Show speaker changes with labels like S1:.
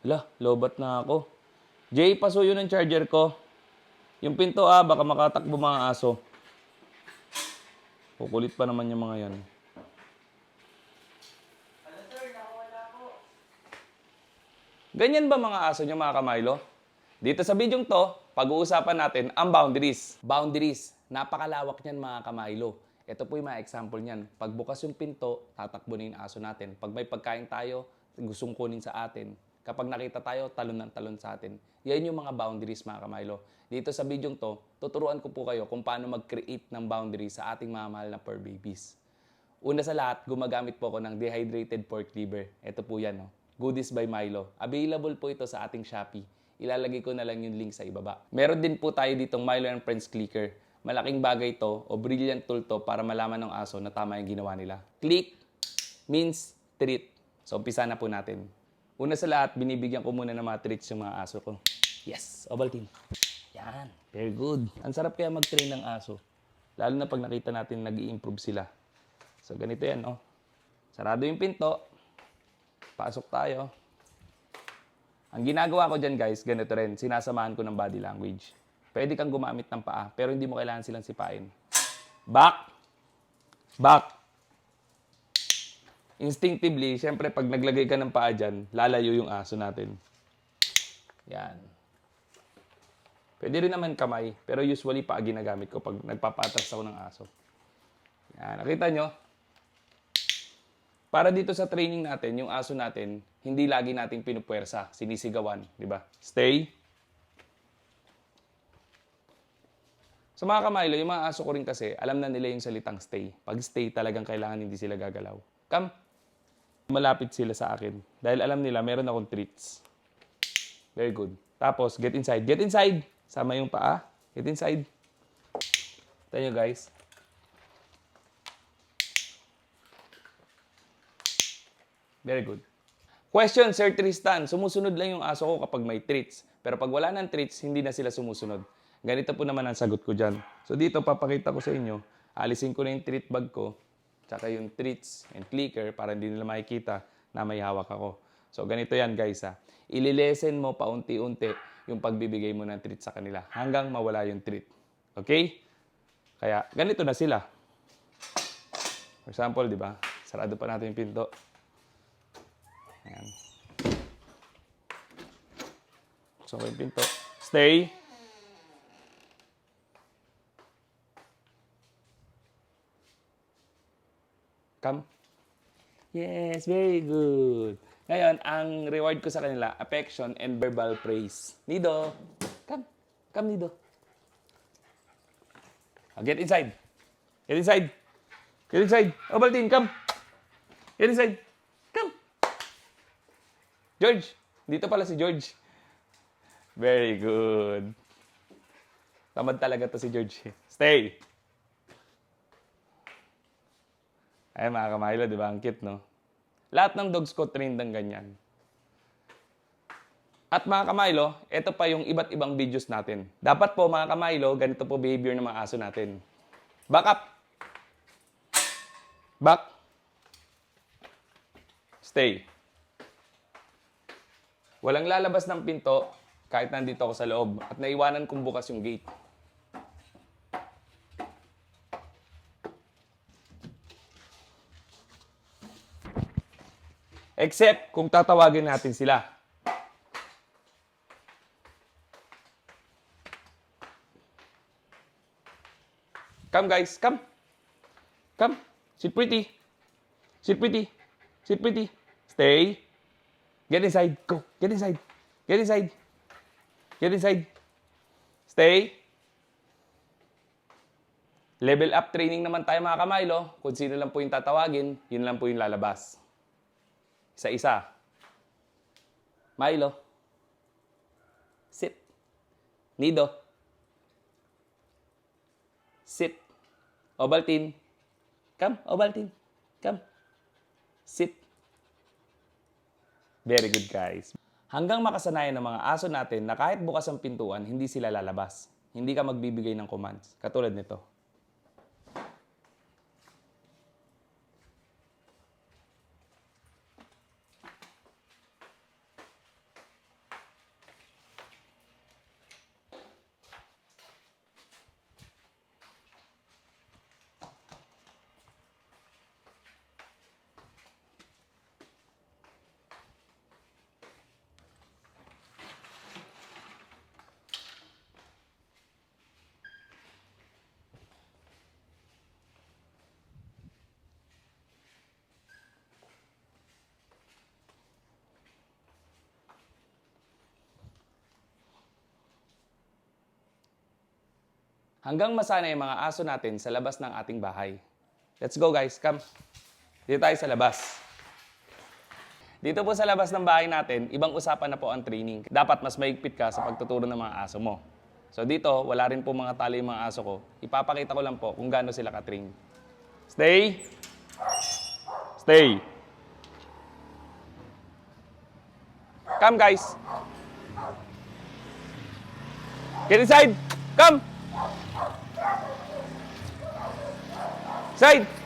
S1: Hala, lobat na ako. Jay, pasuyo ng charger ko. Yung pinto baka makatakbo mga aso. Kukulit pa naman yung mga yan. Ganyan ba mga aso nyo mga kamaylo? Dito sa bidyong to, pag-uusapan natin ang boundaries. Boundaries, napakalawak niyan mga kamaylo. Ito po yung mga example niyan. Pagbukas yung pinto, tatakbo na yung aso natin. Pag may pagkain tayo, gustong kunin sa atin. Kapag nakita tayo, talon ng talon sa atin. Yan yung mga boundaries mga kamaylo. Dito sa bidyong to, tuturuan ko po kayo kung paano mag-create ng boundaries sa ating mga mahal na fur babies. Una sa lahat, gumagamit po ako ng dehydrated pork liver. Ito po yan, no? Goodies by Milo. Available po ito sa ating Shopee. Ilalagay ko na lang yung link sa ibaba. Meron din po tayo ditong Milo and Friends Clicker. Malaking bagay to o brilliant tool to para malaman ng aso na tama yung ginawa nila. Click means treat. So, umpisa na po natin. Una sa lahat, binibigyan ko muna ng mga treats yung mga aso ko. Yes, Ovaltine. Yan, very good. Ang sarap kaya mag-train ng aso. Lalo na pag nakita natin nag-i-improve sila. So, ganito yan, oh. Sarado yung pinto. Pasok tayo. Ang ginagawa ko dyan, guys, ganito rin. Sinasamahan ko ng body language. Pwede kang gumamit ng paa, pero hindi mo kailangan silang sipain. Back. Back. Instinctively, syempre, pag naglagay ka ng paa dyan, lalayo yung aso natin. Yan. Pwede rin naman kamay, pero usually paa ginagamit ko pag nagpapatras ako ng aso. Yan. Nakita nyo? Para dito sa training natin, yung aso natin, hindi lagi nating pinupuwersa, sinisigawan, di ba? Stay. Sa mga kamaylo, yung mga aso ko rin kasi, alam na nila yung salitang stay. Pag stay, talagang kailangan hindi sila gagalaw. Come. Malapit sila sa akin. Dahil alam nila, meron akong treats. Very good. Tapos, get inside. Get inside! Sama yung paa. Get inside. Tignan nyo, guys. Very good. Question, Sir Tristan. Sumusunod lang yung aso ko kapag may treats. Pero pag wala ng treats, hindi na sila sumusunod. Ganito po naman ang sagot ko dyan. So dito, papakita ko sa inyo. Alisin ko na yung treat bag ko. Tsaka yung treats and clicker para hindi nila makikita na may hawak ako. So ganito yan guys ha. Ililesen mo paunti-unti yung pagbibigay mo ng treat sa kanila hanggang mawala yung treat. Okay? Kaya ganito na sila. For example, di ba? Sarado pa natin yung pinto. Ayan. So, yung pinto. Stay. Come. Yes, very good. Ngayon, ang reward ko sa kanila, affection and verbal praise. Nido. Come. Come, Nido. Get inside. Get inside. Get inside. Ovaltine, come. Get inside. Come. George. Dito pala si George. Very good. Tamad talaga to si George. Stay. Ay, mga kamaylo, di ba? Ang cute, no? Lahat ng dogs ko trained ng ganyan. At mga kamaylo, ito pa yung iba't ibang videos natin. Dapat po, mga kamaylo, ganito po behavior ng mga aso natin. Back up. Back. Stay. Walang lalabas ng pinto kahit nandito ako sa loob at naiwanan kong bukas yung gate. Except kung tatawagin natin sila. Come guys, come. Come. Sit pretty. Sit pretty. Sit pretty. Stay. Get inside. Go. Get inside. Get inside. Get inside. Stay. Level up training naman tayo mga kamaylo. Kung sino lang po yung tatawagin, yun lang po yung lalabas. Isa-isa. Milo. Sit. Nido. Sit. Ovaltine. Come, Ovaltine. Come. Sit. Very good, guys. Hanggang makasanayan ng mga aso natin na kahit bukas ang pintuan, hindi sila lalabas. Hindi ka magbibigay ng commands. Katulad nito. hanggang masanay ang mga aso natin sa labas ng ating bahay. Let's go guys, come. Dito tayo sa labas. Dito po sa labas ng bahay natin, ibang usapan na po ang training. Dapat mas mahigpit ka sa pagtuturo ng mga aso mo. So dito, wala rin po mga tali yung mga aso ko. Ipapakita ko lang po kung gaano sila ka-train. Stay. Stay. Come guys. Get inside. Come. Side.